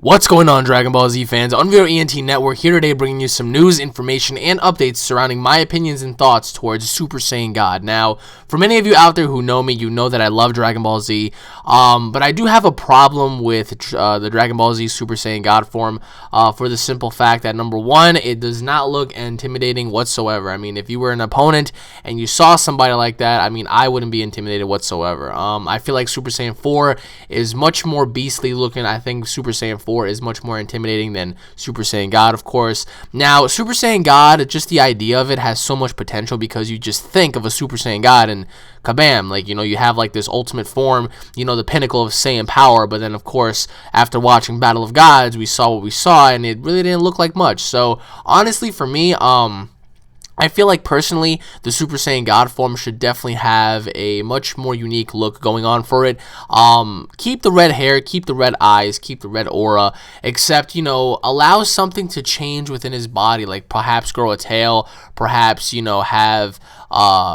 What's going on, Dragon Ball Z fans? UnrealEnt Network here today, bringing you some news, information, and updates surrounding my opinions and thoughts towards Super Saiyan God. Now, for many of you out there who know me, you know that I love Dragon Ball Z, but I do have a problem with the Dragon Ball Z Super Saiyan God form for the simple fact that, number one, it does not look intimidating whatsoever. I mean, if you were an opponent and you saw somebody like that, I mean, I wouldn't be intimidated whatsoever. I feel like Super Saiyan 4 is much more beastly looking. I think Super Saiyan 4 is much more intimidating than Super Saiyan God, of course. Now, Super Saiyan God, just the idea of it has so much potential because you just think of a Super Saiyan God and kabam, like, you have like this ultimate form, the pinnacle of Saiyan power, but then, of course, after watching Battle of Gods, we saw what we saw, and it really didn't look like much. So, honestly, for me, I feel like, personally, the Super Saiyan God form should definitely have a much more unique look going on for it. Keep the red hair, keep the red eyes, keep the red aura, except, allow something to change within his body, like perhaps grow a tail, perhaps, have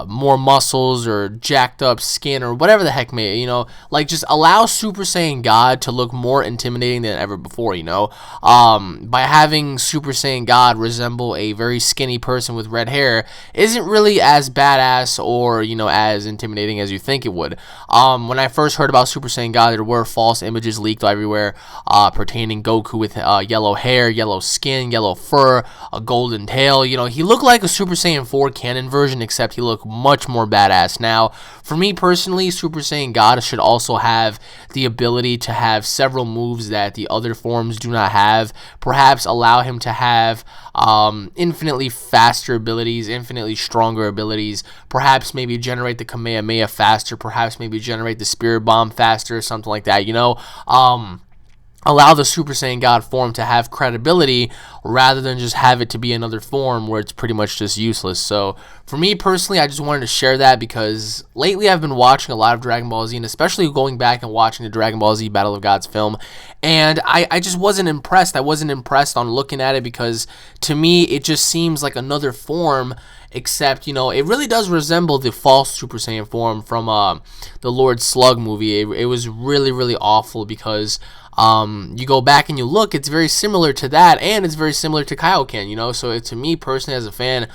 more muscles or jacked up skin or whatever the heck may, like just allow Super Saiyan God to look more intimidating than ever before, by having Super Saiyan God resemble a very skinny person with red hair isn't really as badass or, as intimidating as you think it would. When I first heard about Super Saiyan God, there were false images leaked everywhere pertaining Goku with yellow hair, yellow skin, yellow fur, a golden tail. He looked like a Super Saiyan 4 canon version, except he looked much more badass. Now, for me personally, Super Saiyan God should also have the ability to have several moves that the other forms do not have. Perhaps allow him to have infinitely faster abilities, infinitely stronger abilities, perhaps maybe generate the Kamehameha faster, perhaps maybe generate the Spirit Bomb faster, something like that, allow the Super Saiyan God form to have credibility rather than just have it to be another form where it's pretty much just useless. So for me personally, I just wanted to share that because lately I've been watching a lot of Dragon Ball Z, and especially going back and watching the Dragon Ball Z Battle of Gods film, and I just wasn't impressed. I wasn't impressed on looking at it because to me it just seems like another form, except, it really does resemble the false Super Saiyan form from the Lord Slug movie. It was really, really awful because you go back and you look, it's very similar to that, and it's very similar to Kaioken, so to me personally as a fan,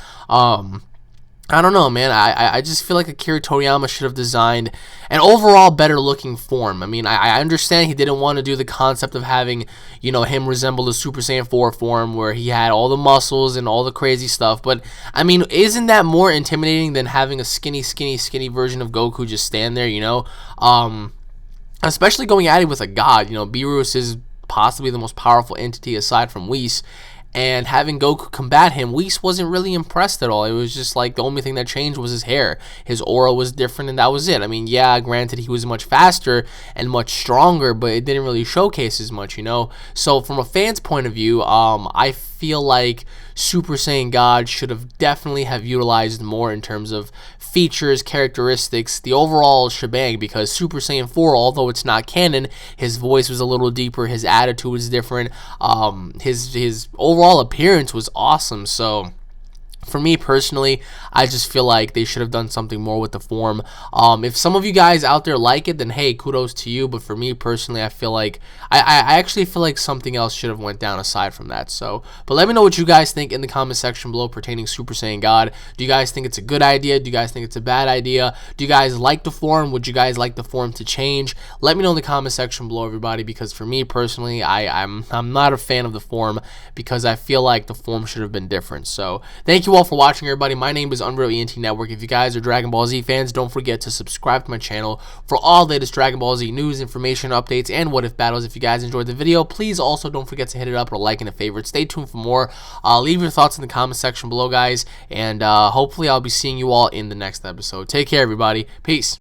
I don't know, man. I just feel like Akira Toriyama should have designed an overall better looking form. I mean, I understand he didn't want to do the concept of having, him resemble the Super Saiyan 4 form where he had all the muscles and all the crazy stuff. But, I mean, isn't that more intimidating than having a skinny version of Goku just stand there, especially going at it with a god. Beerus is possibly the most powerful entity aside from Whis, and having Goku combat him, Whis wasn't really impressed at all. It was just like the only thing that changed was his hair. His aura was different, and that was it. I mean, yeah, granted, he was much faster and much stronger, but it didn't really showcase as much, So from a fan's point of view, I feel like Super Saiyan God should have definitely have utilized more in terms of features, characteristics, the overall shebang, because Super Saiyan 4, although it's not canon, his voice was a little deeper, his attitude was different, his overall appearance was awesome. So for me personally, I just feel like they should have done something more with the form. If some of you guys out there like it, then hey, kudos to you. But for me personally, I feel like I actually feel like something else should have went down aside from that. So, but let me know what you guys think in the comment section below pertaining Super Saiyan God. Do you guys think it's a good idea? Do you guys think it's a bad idea? Do you guys like the form? Would you guys like the form to change? Let me know in the comment section below, everybody, because for me personally, I'm not a fan of the form because I feel like the form should have been different. So thank you all for watching, everybody. My name is UnrealEnt Network. If you guys are Dragon Ball Z fans, don't forget to subscribe to my channel for all the latest Dragon Ball Z news, information, updates, and what if battles. If you guys enjoyed the video, please also don't forget to hit it up or like and a favorite. Stay tuned for more. Leave your thoughts in the comment section below, guys, and hopefully I'll be seeing you all in the next episode. Take care, everybody. Peace.